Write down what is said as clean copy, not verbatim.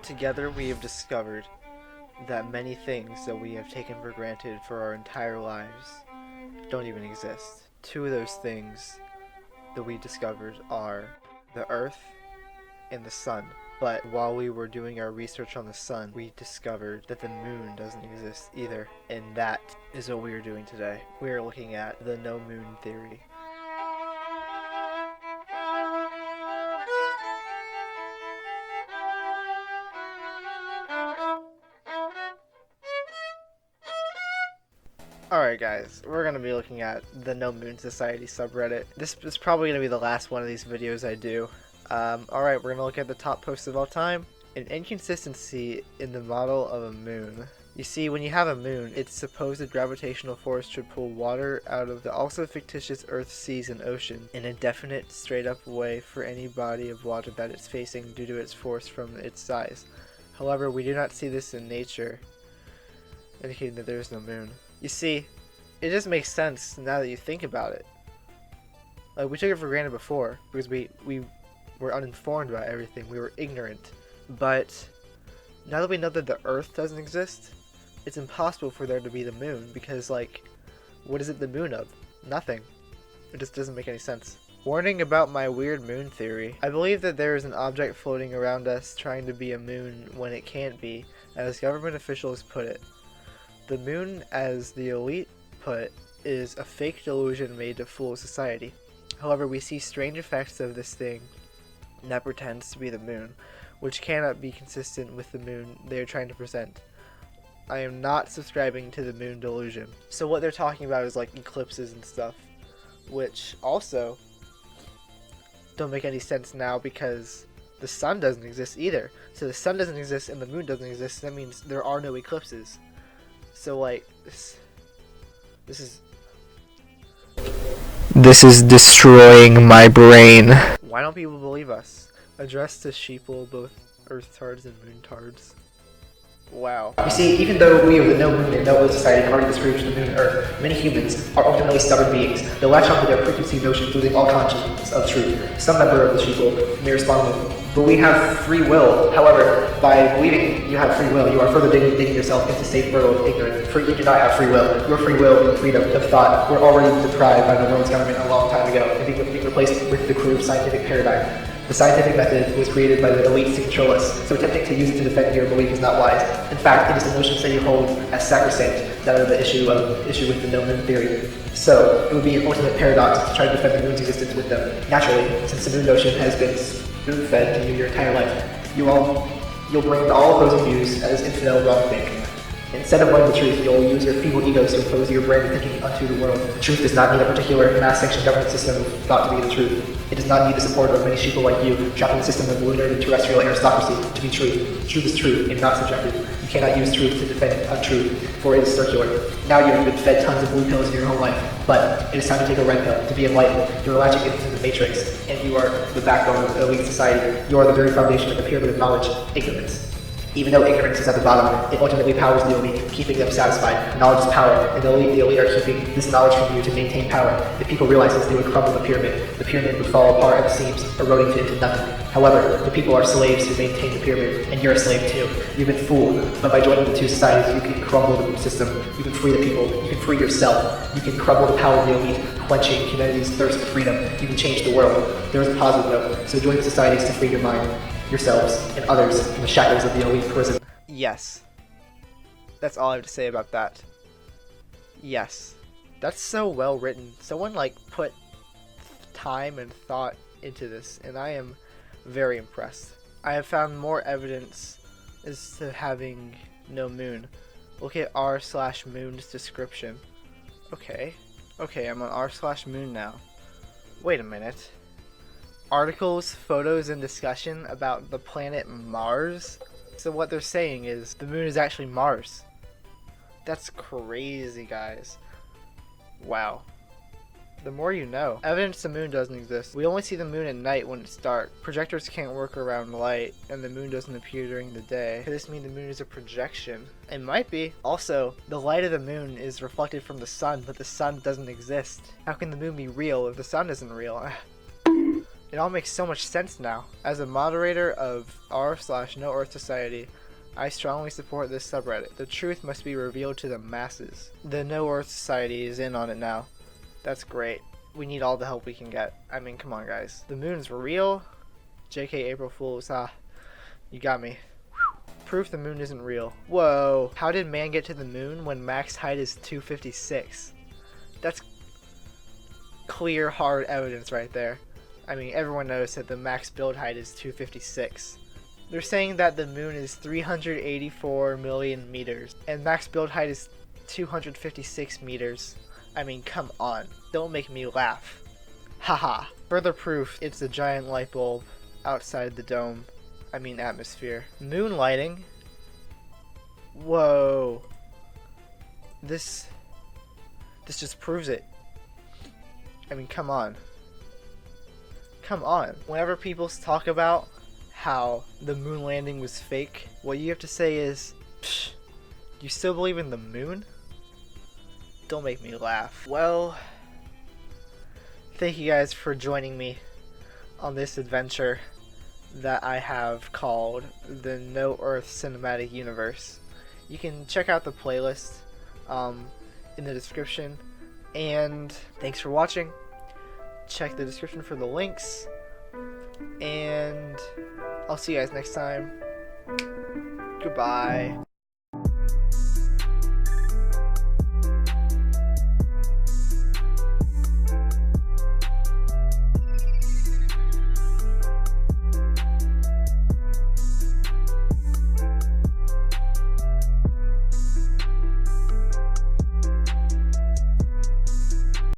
Together we have discovered that many things that we have taken for granted for our entire lives don't even exist. Two of those things that we discovered are the Earth and the Sun. But while we were doing our research on the Sun, we discovered that the Moon doesn't exist either. And that is what we are doing today. We are looking at the no moon theory. Alright guys, we're going to be looking at the No Moon Society subreddit. This is probably going to be the last one of these videos I do. Alright, we're going to look at the top posts of all time. An inconsistency in the model of a moon. You see, when you have a moon, its supposed gravitational force should pull water out of the also fictitious Earth, seas, and ocean in a definite, straight-up way for any body of water that it's facing due to its force from its size. However, we do not see this in nature, indicating that there is no moon. You see, it just makes sense now that you think about it. Like, we took it for granted before because we were uninformed about everything. We were ignorant. But now that we know that the Earth doesn't exist, it's impossible for there to be the moon because, like, what is it the moon of? Nothing. It just doesn't make any sense. Warning about my weird moon theory. I believe that there is an object floating around us trying to be a moon when it can't be, as government officials put it. The moon, as the elite put, is a fake delusion made to fool society. However, we see strange effects of this thing that pretends to be the moon, which cannot be consistent with the moon they are trying to present. I am not subscribing to the moon delusion. So what they're talking about is like eclipses and stuff, which also don't make any sense now because the sun doesn't exist either. So the sun doesn't exist and the moon doesn't exist, that means there are no eclipses. So like, this is destroying my brain. Why don't people believe us? Addressed to sheeple, both earth-tards and moon-tards. Wow. You see, even though we of the no moon and no earth society have already disproved the moon and earth, many humans are ultimately stubborn beings. They latch onto their preconceived notions, losing all consciousness of truth. Some member of the sheeple may respond with, but we have free will. However, by believing you have free will, you are further digging yourself into safe burrow of ignorance. For you do not have free will. Your free will and freedom of thought were already deprived by the world's government a long time ago, and being replaced with the crude scientific paradigm. The scientific method was created by the elites to control us, so attempting to use it to defend your belief is not wise. In fact, it is the notions that you hold as sacrosanct that are the issue with the no moon theory. So, it would be an ultimate paradox to try to defend the moon's existence with them. Naturally, since the moon notion has been spoon-fed to you your entire life, you'll bring all of those views as infidel wrongthink. Instead of learning the truth, you'll use your feeble egos to impose your brand of thinking unto the world. The truth does not need a particular mass-sanctioned government system thought to be the truth. It does not need the support of many sheeple like you, trapped in the system of lunar and terrestrial aristocracy, to be truth. Truth is truth, and not subjective. You cannot use truth to defend untruth, for it is circular. Now you have been fed tons of blue pills in your whole life, but it is time to take a red pill, to be enlightened. You are latching into the matrix, and you are the backbone of elite society. You are the very foundation of the pyramid of knowledge, ignorance. Even though ignorance is at the bottom, it ultimately powers the elite, keeping them satisfied. Knowledge is power, and the elite are keeping this knowledge from you to maintain power. If people realized this, they would crumble the pyramid. The pyramid would fall apart at the seams, eroding into nothing. However, the people are slaves who maintain the pyramid, and you're a slave too. You've been fooled, but by joining the two societies, you can crumble the system. You can free the people. You can free yourself. You can crumble the power of the elite, quenching humanity's thirst for freedom. You can change the world. There is a positive note, so join the societies to free your mind, yourselves, and others from the shackles of the elite prison. Yes. That's all I have to say about that. Yes. That's so well written. Someone like put time and thought into this, and I am very impressed. I have found more evidence as to having no moon. Look at r/moon's description. Okay, I'm on r/moon now. Wait a minute. Articles, photos, and discussion about the planet Mars? So what they're saying is the moon is actually Mars. That's crazy, guys. Wow. The more you know. Evidence the moon doesn't exist. We only see the moon at night when it's dark. Projectors can't work around light, and the moon doesn't appear during the day. Could this mean the moon is a projection? It might be. Also, the light of the moon is reflected from the sun, but the sun doesn't exist. How can the moon be real if the sun isn't real? It all makes so much sense now. As a moderator of r/No Earth Society, I strongly support this subreddit. The truth must be revealed to the masses. The No Earth Society is in on it now. That's great. We need all the help we can get. I mean, come on, guys. The moon's real? JK April Fools. You got me. Proof the moon isn't real. Whoa. How did man get to the moon when max height is 256? That's clear, hard evidence right there. I mean, everyone knows that the max build height is 256. They're saying that the moon is 384 million meters, and max build height is 256 meters. I mean, come on. Don't make me laugh. Haha. Further proof, it's a giant light bulb outside the dome. I mean atmosphere. Moonlighting? Whoa. This just proves it. I mean, come on. Come on. Whenever people talk about how the moon landing was fake, what you have to say is, psh, you still believe in the moon? Don't make me laugh. Well, thank you guys for joining me on this adventure that I have called the No Earth Cinematic Universe. You can check out the playlist in the description, and thanks for watching. Check the description for the links, and I'll see you guys next time. Goodbye.